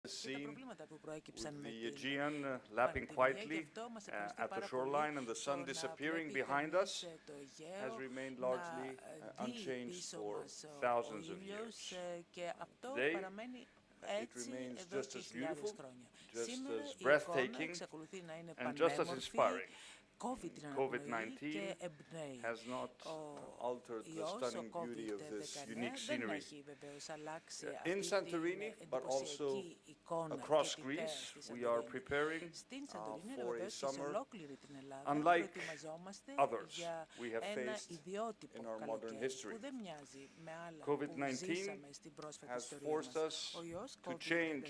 για τα Scene προβλήματα που προέκυψαν with με the την Aegean lapping πανδημία. Γι' quietly αυτό μας ευχαριστεί at the πάρα πολύ shoreline and the το sun να disappearing βλέπει behind κανείς us το has Αιγαίο, remained να largely δει unchanged πίσω for μας ο thousands of ήλιος years. και αυτό Today, παραμένει it έτσι remains εδώ just και as χιλιάδες beautiful, χρόνια. just Σήμερα as η εικόνα breathtaking, εξακολουθεί να είναι and just as πανέμορφη, inspiring. κόβει την αναπνοή και COVID-19 εμπνέει. has not Ο altered the ιός, ο stunning beauty of this unique COVID-19 δεν scenery. έχει βεβαίως αλλάξει In αυτή την Santorini, but also εντυπωσιακή εικόνα και across τη θέα Greece, στη we are Σαντορίνη. preparing Στην Σαντορίνη, αλλά for a βεβαίως και σε summer ολόκληρη την Ελλάδα, unlike προετοιμαζόμαστε others για we have ένα faced ιδιότυπο in our modern καλοκαίρι history. που δεν μοιάζει με άλλα που COVID-19 ζήσαμε στην πρόσφατη has ιστορία forced μας. us Ο ιός to COVID-19 change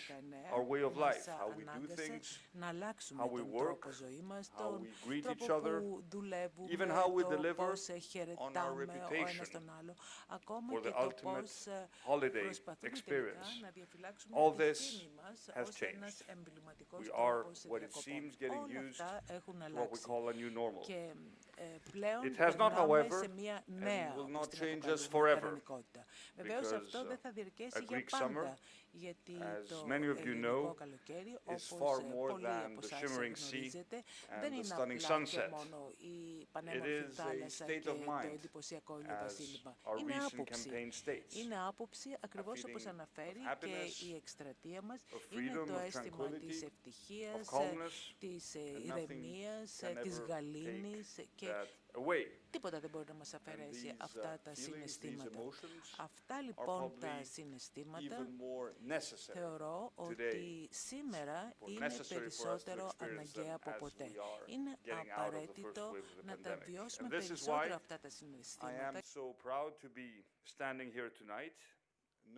our way of μας life, how we do ανάγκασε things, να αλλάξουμε how we τον work, τρόπο ζωής μας, how τον we greet τρόπο each other, που δουλεύουμε, even how we το deliver πώς on our χαιρετάμε ο reputation ένας τον άλλο, ακόμα for και the το ultimate πώς holiday προσπαθούμε τελικά experience. να διαφυλάξουμε All τη this φήμη μας has ως ένας changed. εμβληματικός We are τρόπος what it διακοπών. seems getting Όλα used αυτά έχουν to what we αλλάξει call a new normal. και It πλέον has not, περνάμε however, σε μια and νέα, will όπως not την change us αποκαλούμε, forever, κανονικότητα. Βεβαίως because αυτό δεν θα διαρκέσει a για Greek summer, πάντα, γιατί as το many of you ελληνικό know, καλοκαίρι, is όπως far more πολλοί than από the εσάς shimmering sea γνωρίζετε, δεν and the είναι stunning απλά και sunset. μόνο η It πανέμορφη is a θάλασσα state και of το mind, εντυπωσιακό as ηλιοβασίλειμα. our Είναι recent άποψη. campaign states. Είναι άποψη A ακριβώς όπως feeling of αναφέρει και η happiness, εκστρατεία μας. of Είναι freedom, το of αίσθημα της tranquility, of ευτυχίας, calmness, της and nothing ηρεμίας, can της ever take γαλήνης και that away. τίποτα δεν μπορεί να μας And αφαιρέσει these αυτά τα feelings, these συναισθήματα. emotions Αυτά are λοιπόν τα probably συναισθήματα even more necessary θεωρώ today, ότι σήμερα more είναι necessary for us to περισσότερο experience them αναγκαία από as ποτέ. we are Είναι getting out of the first απαραίτητο wave of the να τα pandemic. βιώσουμε And this is περισσότερο why αυτά τα I συναισθήματα. am so proud to be standing here tonight,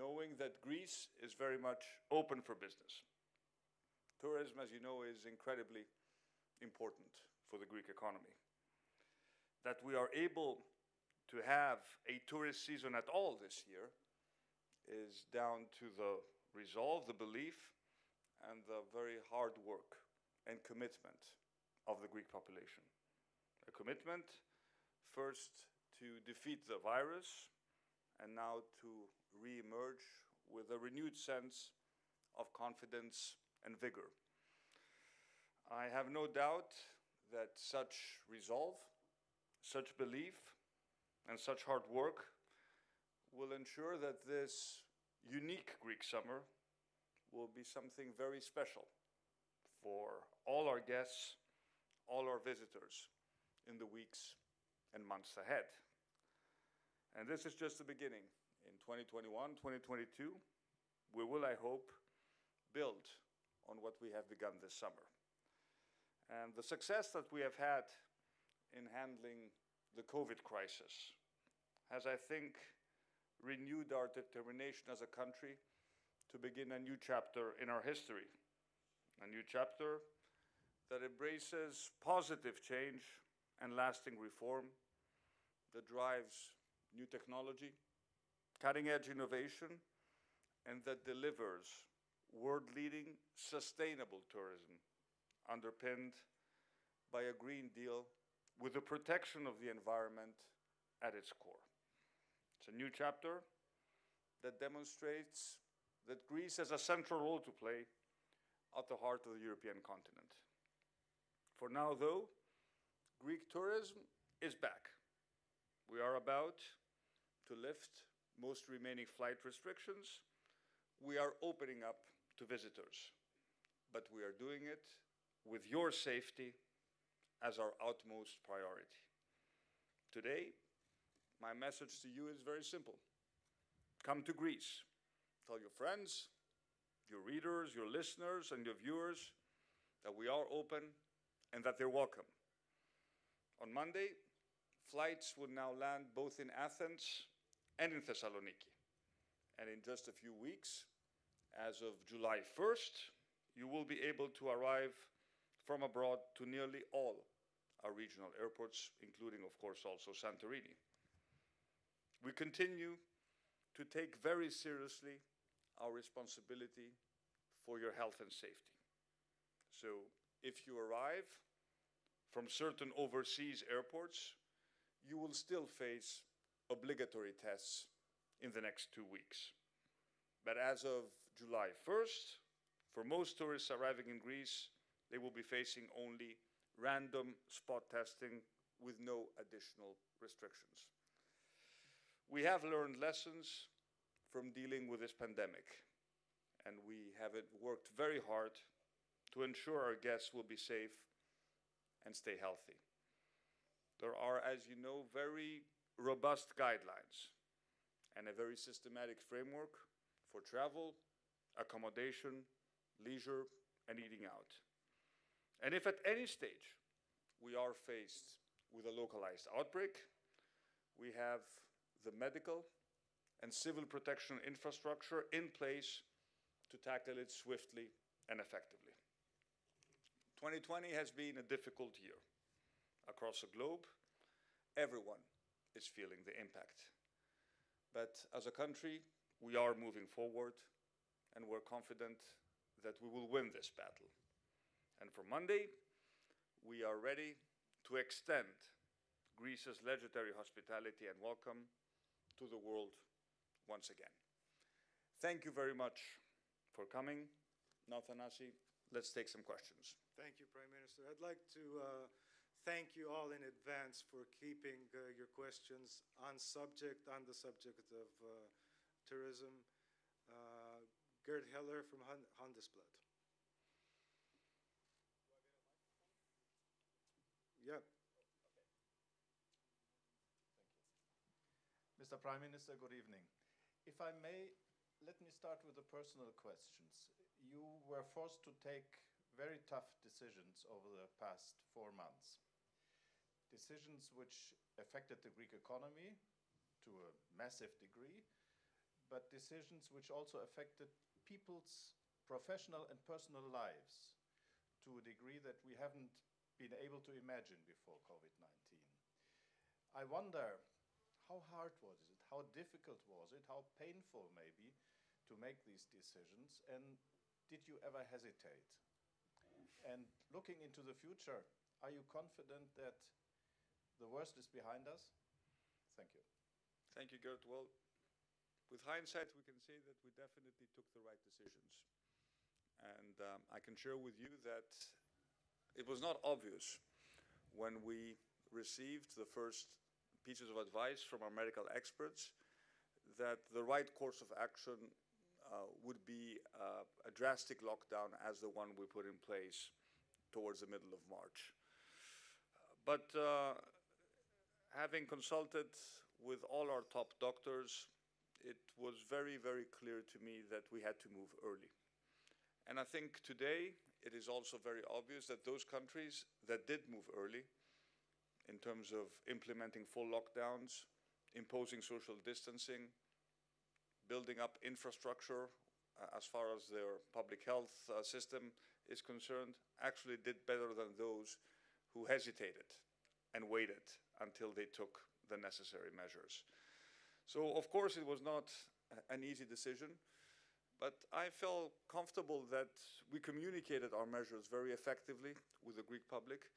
knowing that Greece is very much open for business. Tourism, as you know, is incredibly important for the Greek economy. That we are able to have a tourist season at all this year is down to the resolve, the belief, and the very hard work and commitment of the Greek population. A commitment first to defeat the virus and now to re-emerge with a renewed sense of confidence and vigor. I have no doubt that such resolve, such belief, and such hard work will ensure that this unique Greek summer will be something very special for all our guests, all our visitors in the weeks and months ahead. And this is just the beginning. In 2021, 2022, we will, I hope, build on what we have begun this summer. And the success that we have had in handling the COVID crisis has, I think, renewed our determination as a country to begin a new chapter in our history. A new chapter that embraces positive change and lasting reform, that drives new technology, cutting-edge innovation, and that delivers world-leading, sustainable tourism, underpinned by a Green Deal with the protection of the environment at its core. It's a new chapter that demonstrates that Greece has a central role to play at the heart of the European continent. For now, though, Greek tourism is back. We are about to lift most remaining flight restrictions. We are opening up to visitors, but we are doing it with your safety as our utmost priority. Today, my message to you is very simple. Come to Greece. Tell your friends, your readers, your listeners, and your viewers that we are open and that they're welcome. On Monday, flights will now land both in Athens and in Thessaloniki. And in just a few weeks, as of July 1st, you will be able to arrive from abroad to nearly all our regional airports, including, of course, also Santorini. We continue to take very seriously our responsibility for your health and safety. So if you arrive from certain overseas airports, you will still face obligatory tests in the next 2 weeks. But as of July 1st, For most tourists arriving in Greece, they will be facing only random spot testing with no additional restrictions. We have learned lessons from dealing with this pandemic, and we have worked very hard to ensure our guests will be safe and stay healthy. There are, as you know, very robust guidelines and a very systematic framework for travel, accommodation, leisure, and eating out. And if at any stage we are faced with a localized outbreak, we have the medical and civil protection infrastructure in place to tackle it swiftly and effectively. 2020 has been a difficult year. Across the globe, everyone is feeling the impact. But as a country, we are moving forward, and we're confident that we will win this battle. And for Monday, we are ready to extend Greece's legendary hospitality and welcome to the world once again. Thank you very much for coming. Now, Thanasi, let's take some questions. Thank you, Prime Minister. I'd like to thank you all in advance for keeping your questions on the subject of tourism. Gerd Heller from Handelsblad. Yeah. Mr. Prime Minister, good evening. If I may, let me start with the personal questions. You were forced to take very tough decisions over the past 4 months. Decisions which affected the Greek economy to a massive degree, but decisions which also affected people's professional and personal lives to a degree that we haven't been able to imagine before COVID-19. I wonder, how hard was it? How difficult was it? How painful maybe to make these decisions? And did you ever hesitate? And looking into the future, are you confident that the worst is behind us? Thank you. Thank you, Gert. Well, with hindsight, we can say that we definitely took the right decisions. And I can share with you that it was not obvious when we received the first pieces of advice from our medical experts that the right course of action would be a drastic lockdown as the one we put in place towards the middle of March. But having consulted with all our top doctors, it was very, very clear to me that we had to move early. And I think today it is also very obvious that those countries that did move early in terms of implementing full lockdowns, imposing social distancing, building up infrastructure as far as their public health system is concerned, actually did better than those who hesitated and waited until they took the necessary measures. So, of course, it was not an easy decision, but I felt comfortable that we communicated our measures very effectively with the Greek public.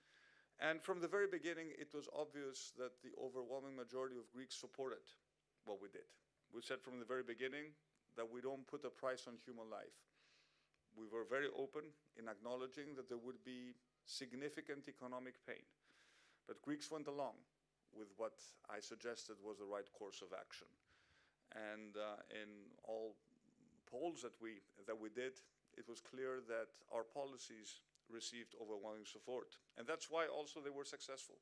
And from the very beginning, it was obvious that the overwhelming majority of Greeks supported what we did. We said from the very beginning that we don't put a price on human life. We were very open in acknowledging that there would be significant economic pain. But Greeks went along with what I suggested was the right course of action. And in all polls that we did, it was clear that our policies received overwhelming support. And that's why also they were successful.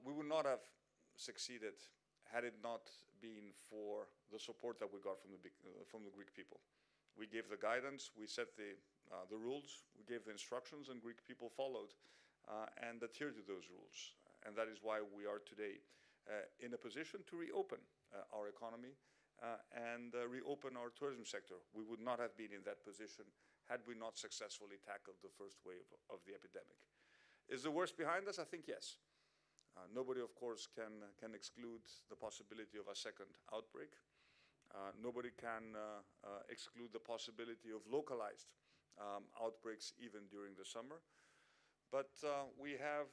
We would not have succeeded had it not been for the support that we got from the Greek people. We gave the guidance, we set the rules, we gave the instructions, and Greek people followed and adhered to those rules. And that is why we are today in a position to reopen our economy and reopen our tourism sector. We would not have been in that position had we not successfully tackled the first wave of the epidemic. Is the worst behind us? I think yes. Nobody, of course, can exclude the possibility of a second outbreak. Nobody can exclude the possibility of localized outbreaks even during the summer. But we have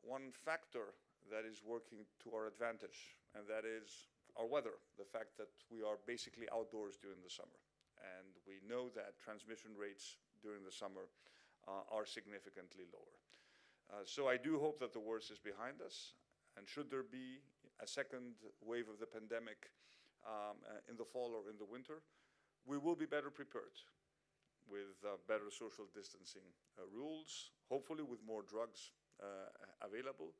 one factor that is working to our advantage, and that is our weather, the fact that we are basically outdoors during the summer. And we know that transmission rates during the summer are significantly lower. So I do hope that the worst is behind us, and should there be a second wave of the pandemic in the fall or in the winter, we will be better prepared with better social distancing rules, hopefully with more drugs available,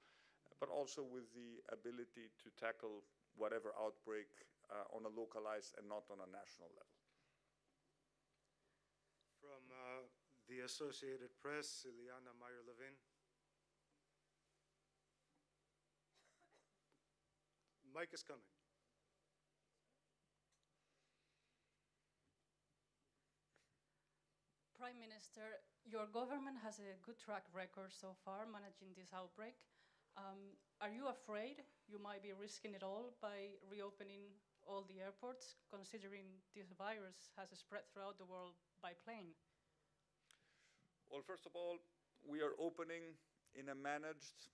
but also with the ability to tackle whatever outbreak on a localized and not on a national level. From the Associated Press, Ileana Meyer-Levin. Mic is coming. Prime Minister, your government has a good track record so far managing this outbreak. Are you afraid you might be risking it all by reopening all the airports, considering this virus has spread throughout the world by plane? Well, first of all, we are opening in a managed,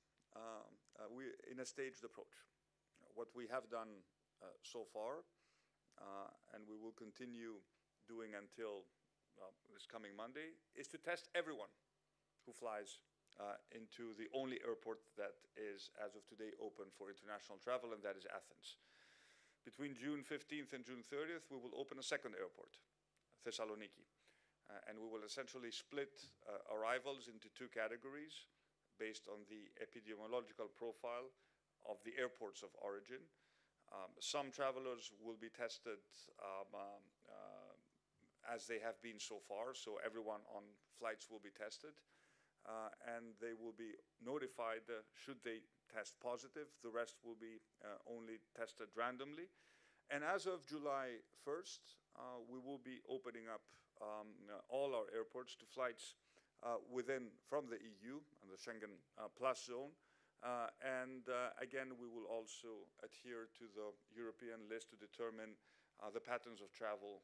in a staged approach. What we have done so far, and we will continue doing until this coming Monday, is to test everyone who flies into the only airport that is, as of today, open for international travel, and that is Athens. Between June 15th and June 30th, we will open a second airport, Thessaloniki, and we will essentially split arrivals into two categories based on the epidemiological profile of the airports of origin. Some travelers will be tested as they have been so far, so everyone on flights will be tested, and they will be notified should they test positive. The rest will be only tested randomly. And as of July 1st, we will be opening up all our airports to flights from the EU and the Schengen Plus zone. And again, we will also adhere to the European list to determine the patterns of travel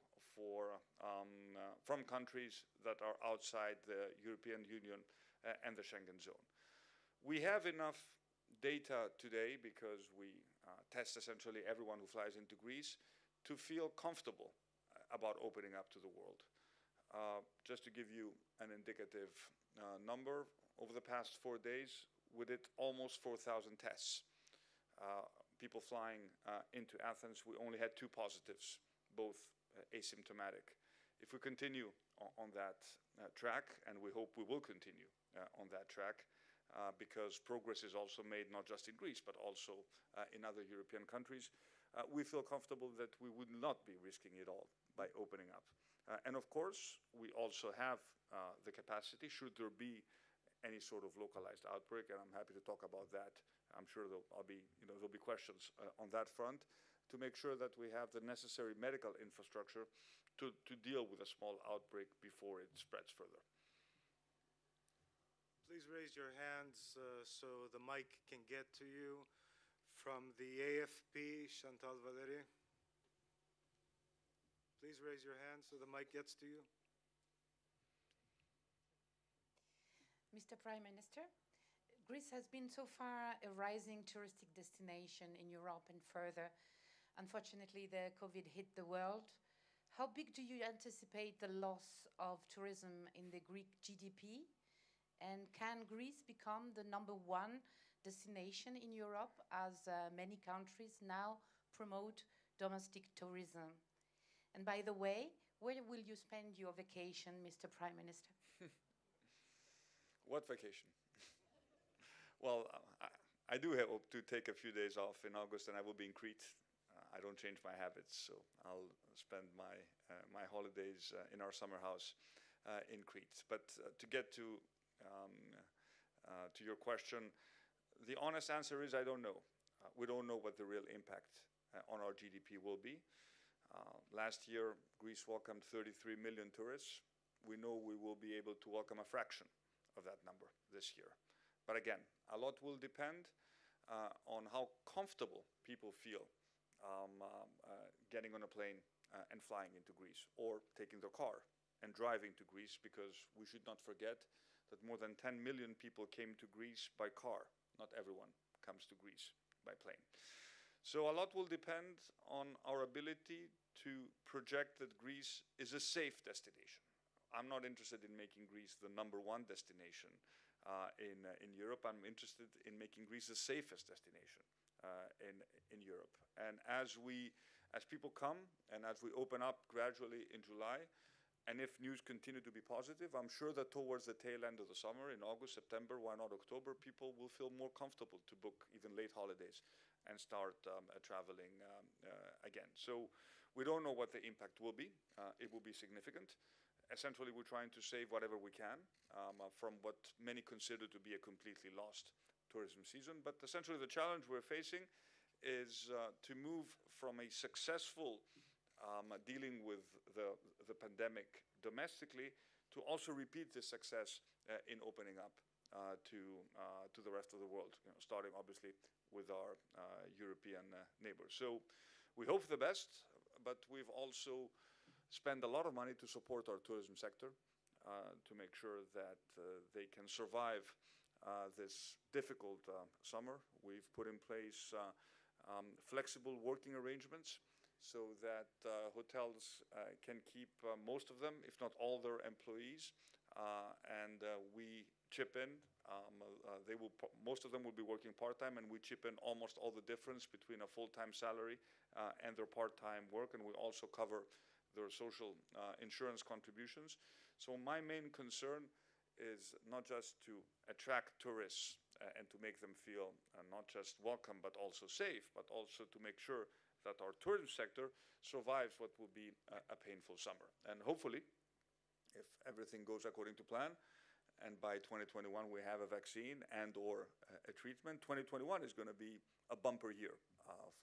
from countries that are outside the European Union and the Schengen zone. We have enough data today, because we test essentially everyone who flies into Greece, to feel comfortable about opening up to the world. Just to give you an indicative number, over the past 4 days, we did almost 4,000 tests. People flying into Athens, we only had 2 positives, both asymptomatic. If we continue on that track, and we hope we will continue on that track, because progress is also made not just in Greece, but also in other European countries, we feel comfortable that we would not be risking it all by opening up. And of course, we also have the capacity, should there be any sort of localized outbreak, and I'm happy to talk about that. I'm sure there'll be questions on that front, to make sure that we have the necessary medical infrastructure to deal with a small outbreak before it spreads further. Please raise your hands so the mic can get to you. From the AFP, Chantal Valéry. Please raise your hand so the mic gets to you. Mr. Prime Minister, Greece has been so far a rising touristic destination in Europe and further. Unfortunately, the COVID hit the world. How big do you anticipate the loss of tourism in the Greek GDP? And can Greece become the #1 destination in Europe, as many countries now promote domestic tourism? And by the way, where will you spend your vacation, Mr. Prime Minister? What vacation? Well, I do hope to take a few days off in August, and I will be in Crete. I don't change my habits, so I'll spend my holidays in our summer house in Crete. But to get to your question, the honest answer is I don't know. We don't know what the real impact on our GDP will be. Last year, Greece welcomed 33 million tourists. We know we will be able to welcome a fraction of that number this year. But again, a lot will depend on how comfortable people feel getting on a plane and flying into Greece, or taking their car and driving to Greece, because we should not forget that more than 10 million people came to Greece by car. Not everyone comes to Greece by plane. So a lot will depend on our ability to project that Greece is a safe destination. I'm not interested in making Greece the #1 destination in Europe. I'm interested in making Greece the safest destination in Europe. And as people come and as we open up gradually in July, and if news continue to be positive, I'm sure that towards the tail end of the summer, in August, September, why not October, people will feel more comfortable to book even late holidays and start traveling again. So we don't know what the impact will be. It will be significant. Essentially, we're trying to save whatever we can from what many consider to be a completely lost tourism season. But essentially, the challenge we're facing is to move from a successful dealing with the pandemic domestically to also repeat this success in opening up to the rest of the world, starting obviously with our European neighbors. So we hope for the best, but we've also spent a lot of money to support our tourism sector to make sure that they can survive this difficult summer. We've put in place flexible working arrangements so that hotels can keep most of them, if not all their employees, and we chip in. Most of them will be working part-time, and we chip in almost all the difference between a full-time salary and their part-time work, and we also cover their social insurance contributions. So my main concern is not just to attract tourists and to make them feel not just welcome but also safe, but also to make sure that our tourism sector survives what will be a painful summer. And hopefully, if everything goes according to plan, and by 2021 we have a vaccine and or a treatment, 2021 is going to be a bumper year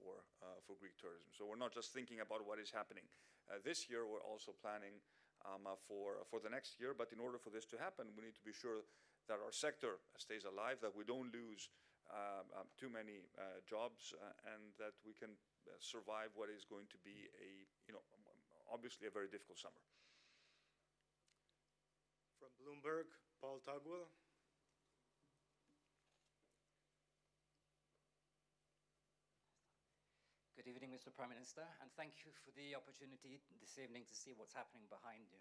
for Greek tourism. So we're not just thinking about what is happening this year, we're also planning for the next year. But in order for this to happen, we need to be sure that our sector stays alive, that we don't lose too many jobs, and that we can survive what is going to be obviously a very difficult summer. From Bloomberg, Paul Tugwell. Good evening, Mr. Prime Minister, and thank you for the opportunity this evening to see what's happening behind you.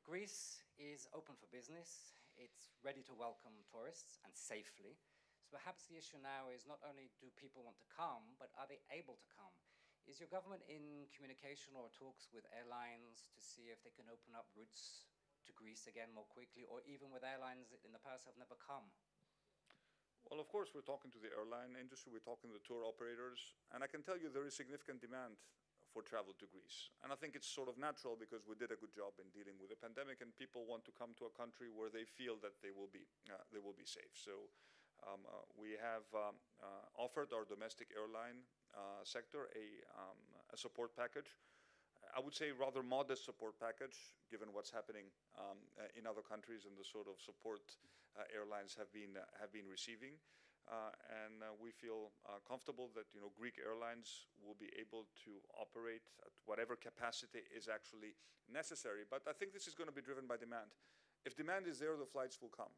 Greece is open for business. It's ready to welcome tourists, and safely. So perhaps the issue now is not only do people want to come, but are they able to come? Is your government in communication or talks with airlines to see if they can open up routes to Greece again more quickly, or even with airlines that in the past have never come? Well, of course, we're talking to the airline industry, we're talking to the tour operators, and I can tell you there is significant demand for travel to Greece. And I think it's sort of natural because we did a good job in dealing with the pandemic, and people want to come to a country where they feel that they will be safe. So we have offered our domestic airline sector a support package. I would say rather modest support package, given what's happening in other countries and the sort of support airlines have been receiving. And we feel comfortable that Greek airlines will be able to operate at whatever capacity is actually necessary. But I think this is going to be driven by demand. If demand is there, the flights will come.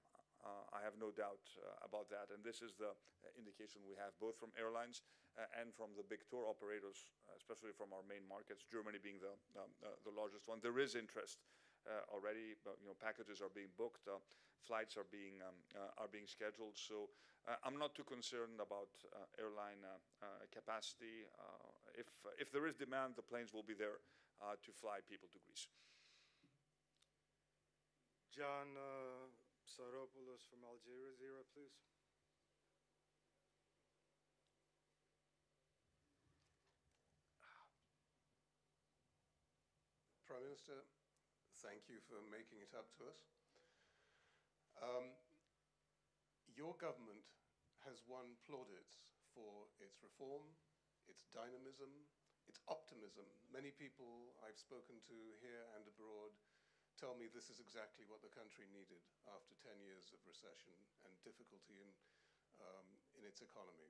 I have no doubt about that. And this is the indication we have both from airlines and from the big tour operators, especially from our main markets, Germany being the largest one. There is interest already. Packages are being booked. Flights are being scheduled. So I'm not too concerned about airline capacity. If there is demand, the planes will be there to fly people to Greece. John Saropoulos from Al Jazeera, please. Prime Minister, thank you for making it up to us. Your government has won plaudits for its reform, its dynamism, its optimism. Many people I've spoken to here and abroad tell me this is exactly what the country needed after 10 years of recession and difficulty in its economy.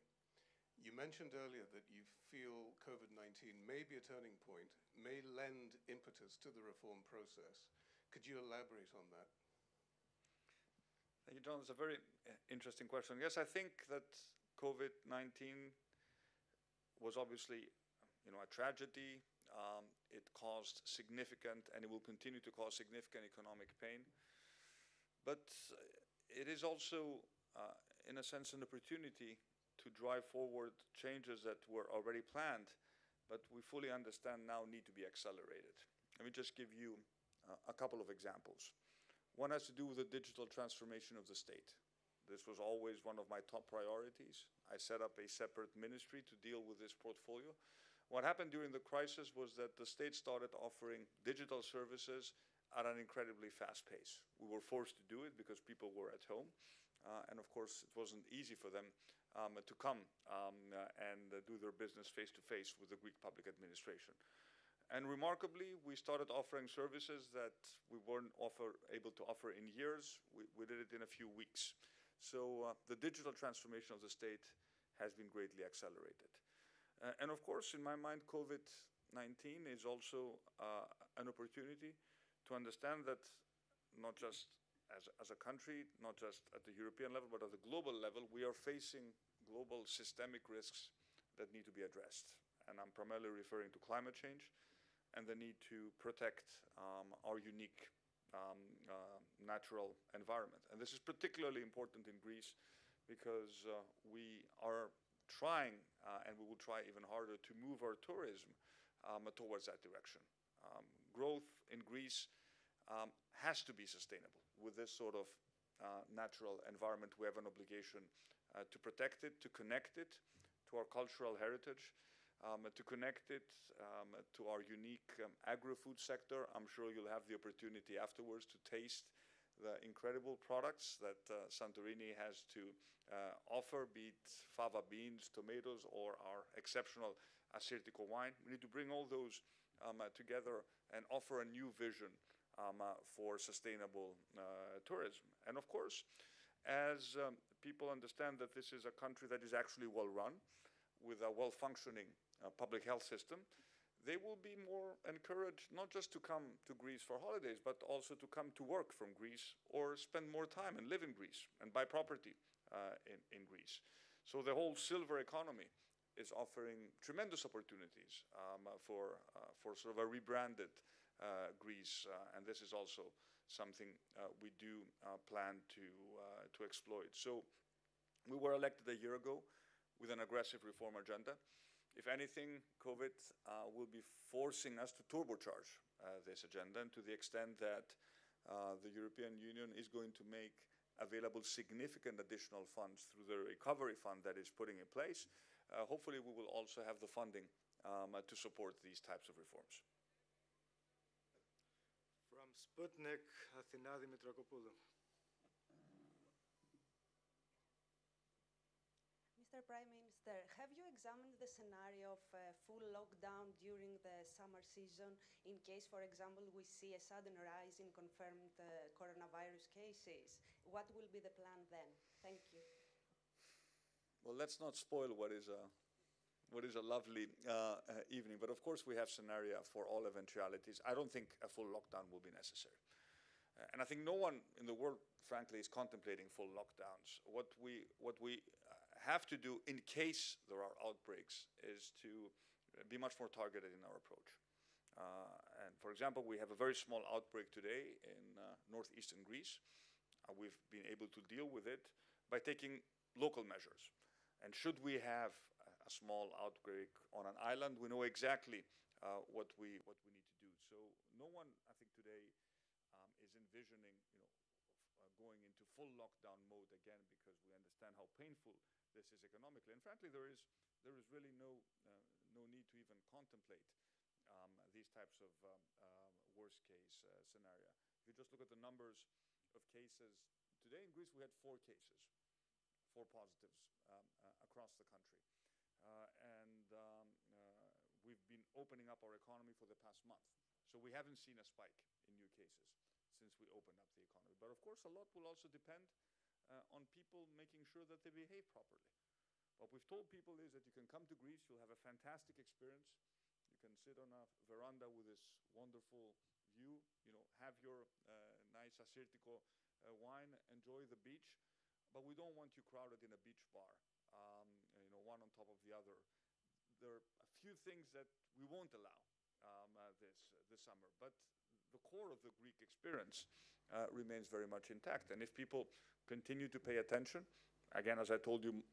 You mentioned earlier that you feel COVID-19 may be a turning point, may lend impetus to the reform process. Could you elaborate on that? Thank you, John. It's a very interesting question. Yes, I think that COVID-19 was obviously, a tragedy, it caused significant, and it will continue to cause significant economic pain. But it is also, in a sense, an opportunity to drive forward changes that were already planned, but we fully understand now need to be accelerated. Let me just give you a couple of examples. One has to do with the digital transformation of the state. This was always one of my top priorities. I set up a separate ministry to deal with this portfolio. What happened during the crisis was that the state started offering digital services at an incredibly fast pace. We were forced to do it because people were at home. And of course, it wasn't easy for them to come and do their business face-to-face with the Greek public administration. And remarkably, we started offering services that we weren't able to offer in years. We did it in a few weeks. So the digital transformation of the state has been greatly accelerated. And of course, in my mind, COVID-19 is also an opportunity to understand that not just as a country, not just at the European level, but at the global level, we are facing global systemic risks that need to be addressed. And I'm primarily referring to climate change and the need to protect our unique natural environment. And this is particularly important in Greece because we are trying, and we will try even harder, to move our tourism towards that direction. Growth in Greece has to be sustainable. With this sort of natural environment, we have an obligation to protect it, to connect it to our cultural heritage, to connect it to our unique agri-food sector. I'm sure you'll have the opportunity afterwards to taste the incredible products that Santorini has to offer, be it fava beans, tomatoes, or our exceptional Assyrtiko wine. We need to bring all those together and offer a new vision for sustainable tourism. And of course, as people understand that this is a country that is actually well run, with a well-functioning public health system, they will be more encouraged not just to come to Greece for holidays, but also to come to work from Greece or spend more time and live in Greece and buy property in Greece. So the whole silver economy is offering tremendous opportunities for sort of a rebranded Greece, and this is also something we do plan to exploit. So we were elected a year ago with an aggressive reform agenda. If anything, COVID will be forcing us to turbocharge this agenda, and to the extent that the European Union is going to make available significant additional funds through the recovery fund that is putting in place, hopefully we will also have the funding to support these types of reforms. From Sputnik, Athina Dimitrakopoulou. Mr. Prime Minister, have you examined the scenario of full lockdown during the summer season in case, for example, we see a sudden rise in confirmed coronavirus cases? What will be the plan then? Thank you. Well, let's not spoil what is a lovely evening, but of course we have scenario for all eventualities. I don't think a full lockdown will be necessary. And I think no one in the world, frankly, is contemplating full lockdowns. What we have to do in case there are outbreaks is to be much more targeted in our approach. And for example, we have a very small outbreak today in northeastern Greece. We've been able to deal with it by taking local measures. And should we have a small outbreak on an island, we know exactly what we need to do. So no one, I think, today is envisioning, going into full lockdown mode again, because we understand how painful this is economically. And frankly, there is really no need to even contemplate these types of worst case scenario. If you just look at the numbers of cases today in Greece, we had 4 cases, 4 positives across the country, and we've been opening up our economy for the past month. So we haven't seen a spike in new cases since we opened up the economy. But of course, a lot will also depend on people making sure that they behave properly. What we've told people is that you can come to Greece, you'll have a fantastic experience. You can sit on a veranda with this wonderful view, have your nice Assyrtiko wine, enjoy the beach, but we don't want you crowded in a beach bar, one on top of the other. There are a few things that we won't allow. this summer. But the core of the Greek experience remains very much intact. And if people continue to pay attention, again, as I told you,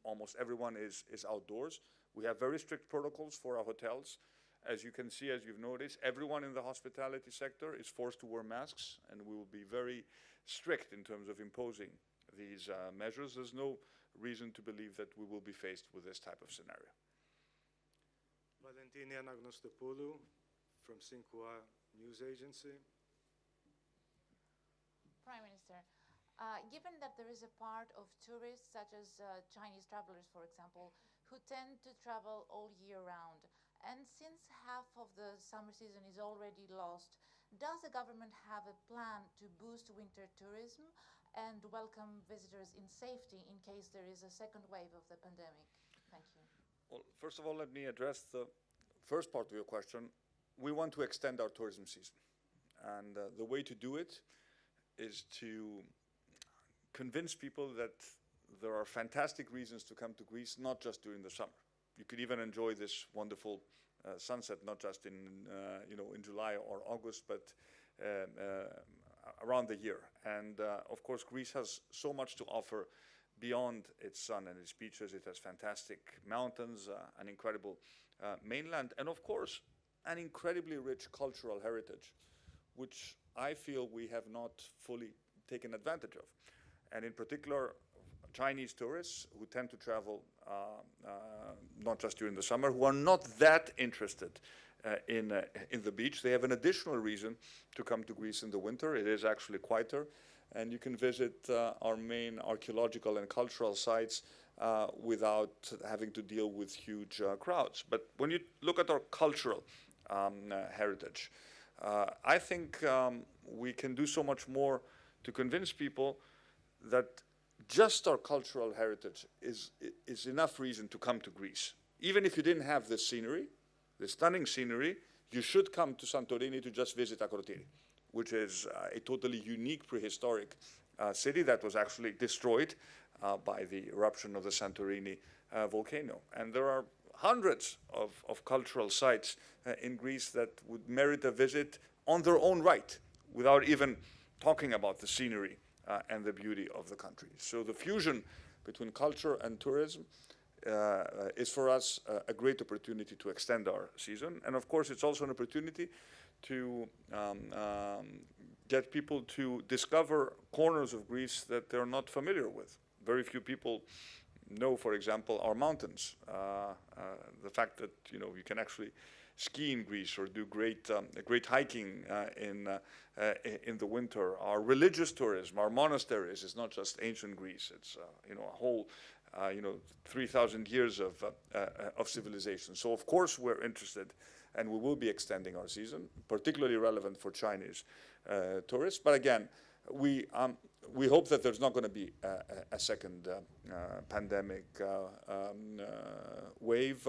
almost everyone is outdoors. We have very strict protocols for our hotels. As you can see, as you've noticed, everyone in the hospitality sector is forced to wear masks, and we will be very strict in terms of imposing these measures. There's no reason to believe that we will be faced with this type of scenario. Valentini Anagnostopoulou from Xinhua News Agency. Prime Minister, given that there is a part of tourists, such as Chinese travelers, for example, who tend to travel all year round, and since half of the summer season is already lost, does the government have a plan to boost winter tourism and welcome visitors in safety in case there is a second wave of the pandemic? Thank you. Well, first of all, let me address the first part of your question. We want to extend our tourism season. And the way to do it is to convince people that there are fantastic reasons to come to Greece, not just during the summer. You could even enjoy this wonderful sunset, not just in July or August, but around the year. And of course, Greece has so much to offer beyond its sun and its beaches. It has fantastic mountains, an incredible mainland, and of course, an incredibly rich cultural heritage, which I feel we have not fully taken advantage of. And in particular, Chinese tourists who tend to travel not just during the summer, who are not that interested in the beach. They have an additional reason to come to Greece in the winter. It is actually quieter, and you can visit our main archaeological and cultural sites without having to deal with huge crowds. But when you look at our cultural heritage, I think we can do so much more to convince people that just our cultural heritage is enough reason to come to Greece. Even if you didn't have this scenery, the stunning scenery, you should come to Santorini to just visit Akrotiri, which is a totally unique prehistoric city that was actually destroyed by the eruption of the Santorini volcano. And there are hundreds of cultural sites in Greece that would merit a visit on their own right, without even talking about the scenery and the beauty of the country. So the fusion between culture and tourism is for us a great opportunity to extend our season. And of course, it's also an opportunity to get people to discover corners of Greece that they're not familiar with. Very few people know, for example, our mountains. The fact that you can actually ski in Greece or do great hiking in the winter. Our religious tourism, our monasteries, is not just ancient Greece. It's a whole 3,000 years of civilization. So of course we're interested, and we will be extending our season, particularly relevant for Chinese tourists. But again, we hope that there's not going to be a second pandemic wave.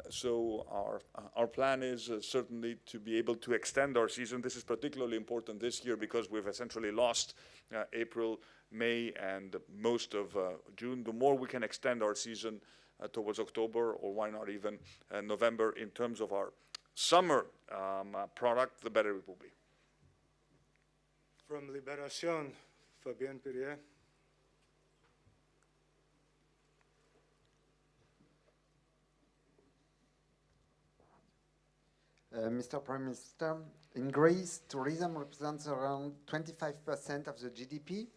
So our plan is certainly to be able to extend our season. This is particularly important this year because we've essentially lost April, May, and most of June. The more we can extend our season towards October, or why not even November, in terms of our summer product, the better it will be. From Libération, Fabienne Perrier. Mr. Prime Minister, in Greece, tourism represents around 25% of the GDP.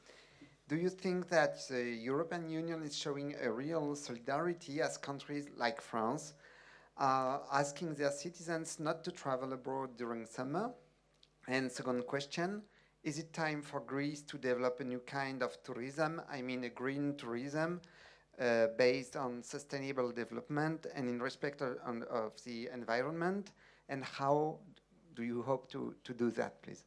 Do you think that the European Union is showing a real solidarity as countries like France are asking their citizens not to travel abroad during summer? And second question, is it time for Greece to develop a new kind of tourism, I mean a green tourism, based on sustainable development and in respect of the environment? And how do you hope to do that, please?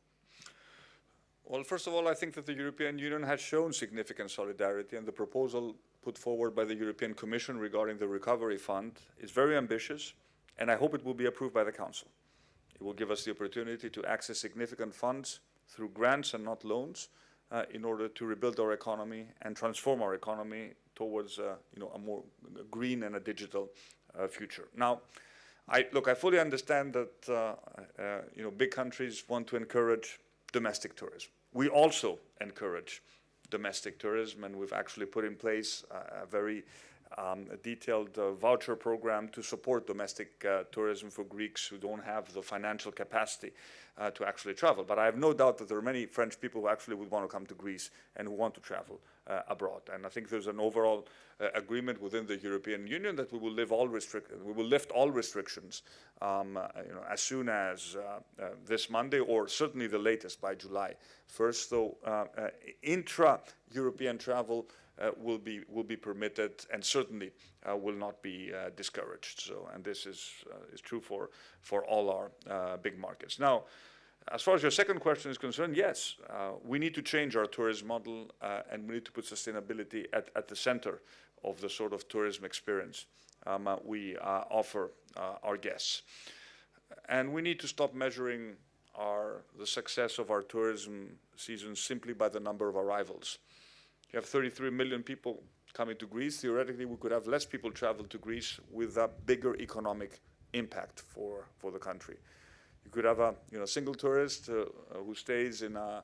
Well, first of all, I think that the European Union has shown significant solidarity, and the proposal put forward by the European Commission regarding the Recovery Fund is very ambitious, and I hope it will be approved by the Council. It will give us the opportunity to access significant funds through grants and not loans in order to rebuild our economy and transform our economy towards a more green and a digital future. Now, Look, I fully understand that big countries want to encourage domestic tourism. We also encourage domestic tourism, and we've actually put in place a very detailed voucher program to support domestic tourism for Greeks who don't have the financial capacity to actually travel. But I have no doubt that there are many French people who actually would want to come to Greece and who want to travel abroad. And I think there's an overall agreement within the European Union that we will lift all restrictions as soon as this Monday, or certainly the latest by July 1st. So intra-European travel will be permitted, and certainly will not be discouraged. So, and this is true for all our big markets. Now, as far as your second question is concerned, yes, we need to change our tourism model, and we need to put sustainability at the center of the sort of tourism experience we offer our guests. And we need to stop measuring the success of our tourism season simply by the number of arrivals. You have 33 million people coming to Greece. Theoretically, we could have less people travel to Greece with a bigger economic impact for the country. You could have a single tourist who stays in a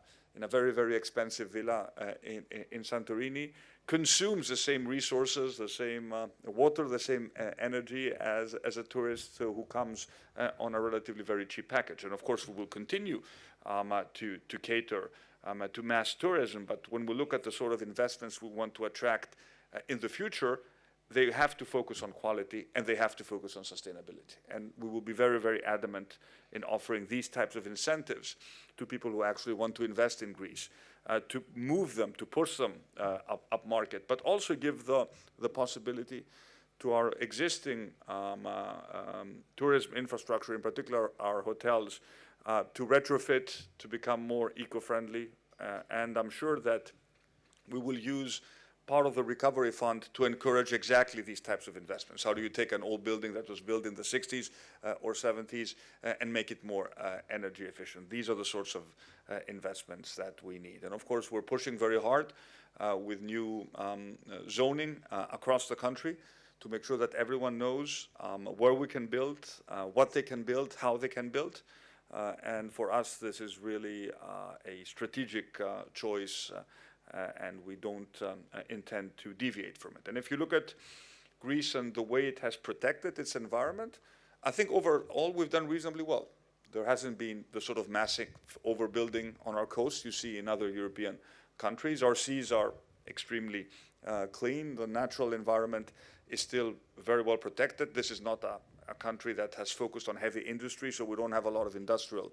very, very expensive villa in Santorini, consumes the same resources, the same water, the same energy as a tourist who comes on a relatively very cheap package. And of course, we will continue to cater to mass tourism. But when we look at the sort of investments we want to attract in the future, they have to focus on quality and they have to focus on sustainability. And we will be very, very adamant in offering these types of incentives to people who actually want to invest in Greece, to move them, to push them up market, but also give the possibility to our existing tourism infrastructure, in particular our hotels, to retrofit, to become more eco-friendly. And I'm sure that we will use part of the recovery fund to encourage exactly these types of investments. How do you take an old building that was built in the 60s or 70s and make it more energy efficient? These are the sorts of investments that we need. And of course, we're pushing very hard with new zoning across the country to make sure that everyone knows where we can build, what they can build, how they can build. And for us, this is really a strategic choice, and we don't intend to deviate from it. And if you look at Greece and the way it has protected its environment, I think overall we've done reasonably well. There hasn't been the sort of massive overbuilding on our coast you see in other European countries. Our seas are extremely clean. The natural environment is still very well protected. This is not a country that has focused on heavy industry, so we don't have a lot of industrial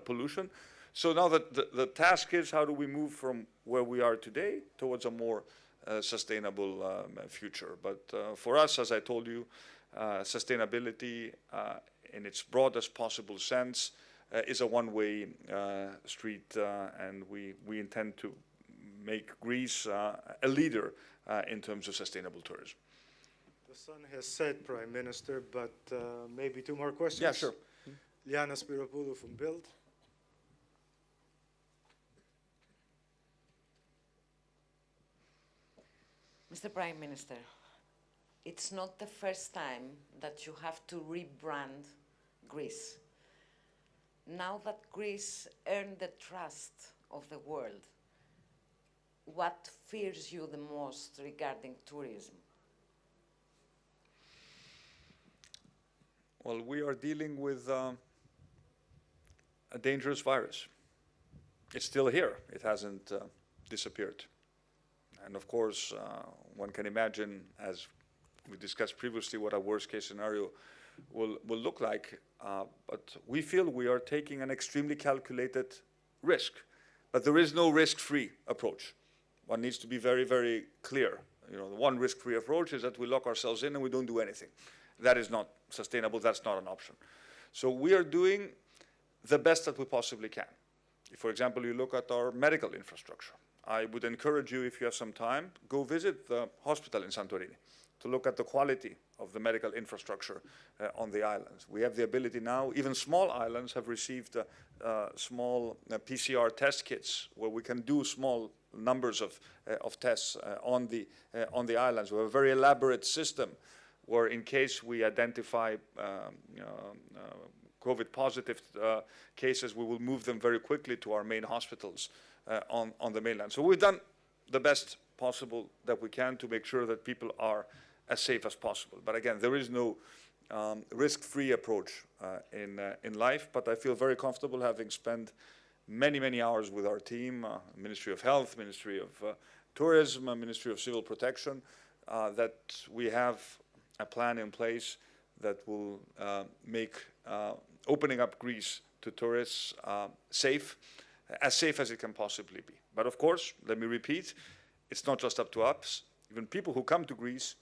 pollution. So now the task is, how do we move from where we are today towards a more sustainable future? But for us, as I told you, sustainability in its broadest possible sense is a one-way street, and we intend to make Greece a leader in terms of sustainable tourism. The sun has set, Prime Minister, but maybe two more questions. Yeah, sure. Liana Spiropoulou from Bild. Mr. Prime Minister, it's not the first time that you have to rebrand Greece. Now that Greece earned the trust of the world, what fears you the most regarding tourism? Well, we are dealing with a dangerous virus. It's still here. It hasn't disappeared. And of course, one can imagine, as we discussed previously, what a worst-case scenario will look like. But we feel we are taking an extremely calculated risk. But there is no risk-free approach. One needs to be very, very clear. The one risk-free approach is that we lock ourselves in and we don't do anything. That is not sustainable. That's not an option. So we are doing the best that we possibly can. If, for example, you look at our medical infrastructure, I would encourage you, if you have some time, go visit the hospital in Santorini to look at the quality of the medical infrastructure on the islands. We have the ability now, even small islands have received small PCR test kits where we can do small numbers of tests on the islands. We have a very elaborate system where in case we identify COVID positive cases, we will move them very quickly to our main hospitals on the mainland. So we've done the best possible that we can to make sure that people are as safe as possible. But again, there is no risk-free approach in life, but I feel very comfortable having spent many, many hours with our team, Ministry of Health, Ministry of Tourism, Ministry of Civil Protection, that we have a plan in place that will make opening up Greece to tourists safe as it can possibly be. But of course, let me repeat, it's not just up to us. Even people who come to Greece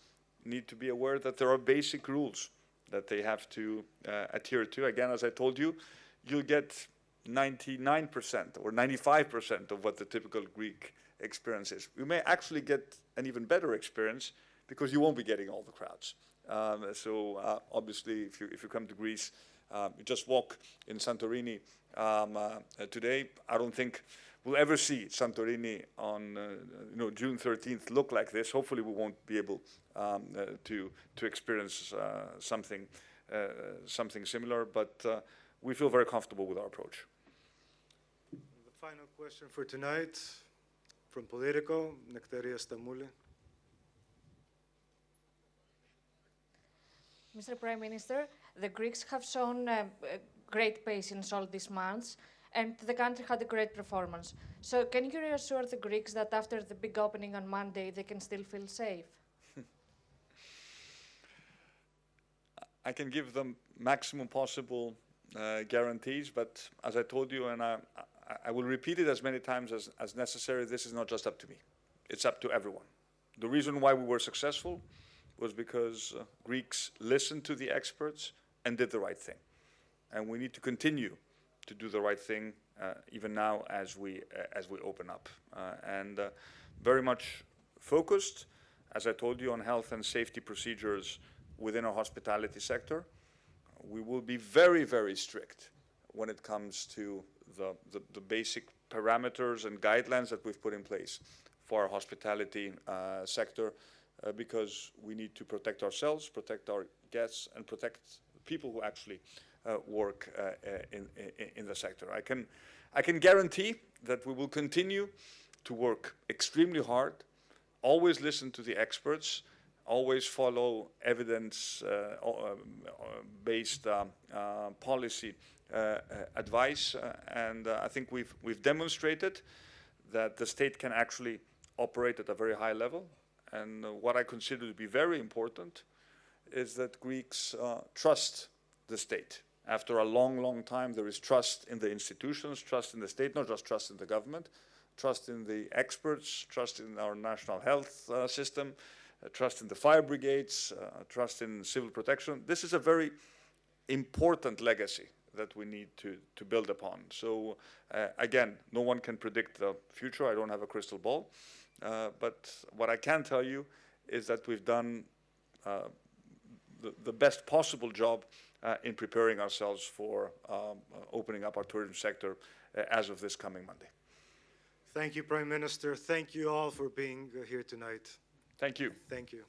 need to be aware that there are basic rules that they have to adhere to. Again, as I told you, you'll get 99% or 95% of what the typical Greek experience is. You may actually get an even better experience because you won't be getting all the crowds. Obviously, if you come to Greece, you just walk in Santorini today. I don't think we'll ever see Santorini on June 13th look like this. Hopefully, we won't be able to experience something similar, but we feel very comfortable with our approach. The final question for tonight from Politico, Nectaria Stamouli. Mr. Prime Minister, the Greeks have shown great patience all these months, and the country had a great performance. So can you reassure the Greeks that after the big opening on Monday, they can still feel safe? I can give them maximum possible guarantees, but as I told you, and I will repeat it as many times as necessary, this is not just up to me. It's up to everyone. The reason why we were successful was because Greeks listened to the experts and did the right thing. And we need to continue to do the right thing even now as we open up. And very much focused, as I told you, on health and safety procedures within our hospitality sector. We will be very, very strict when it comes to the basic parameters and guidelines that we've put in place for our hospitality sector, because we need to protect ourselves, protect our guests, and protect people who actually work in the sector. I can guarantee that we will continue to work extremely hard, always listen to the experts, always follow evidence-based policy advice, and I think we've demonstrated that the state can actually operate at a very high level. And what I consider to be very important is that Greeks trust the state. After a long, long time, there is trust in the institutions, trust in the state, not just trust in the government, trust in the experts, trust in our national health system, trust in the fire brigades, trust in civil protection. This is a very important legacy that we need to build upon. So again, no one can predict the future. I don't have a crystal ball. But what I can tell you is that we've done the best possible job in preparing ourselves for opening up our tourism sector as of this coming Monday. Thank you, Prime Minister. Thank you all for being here tonight. Thank you. Thank you.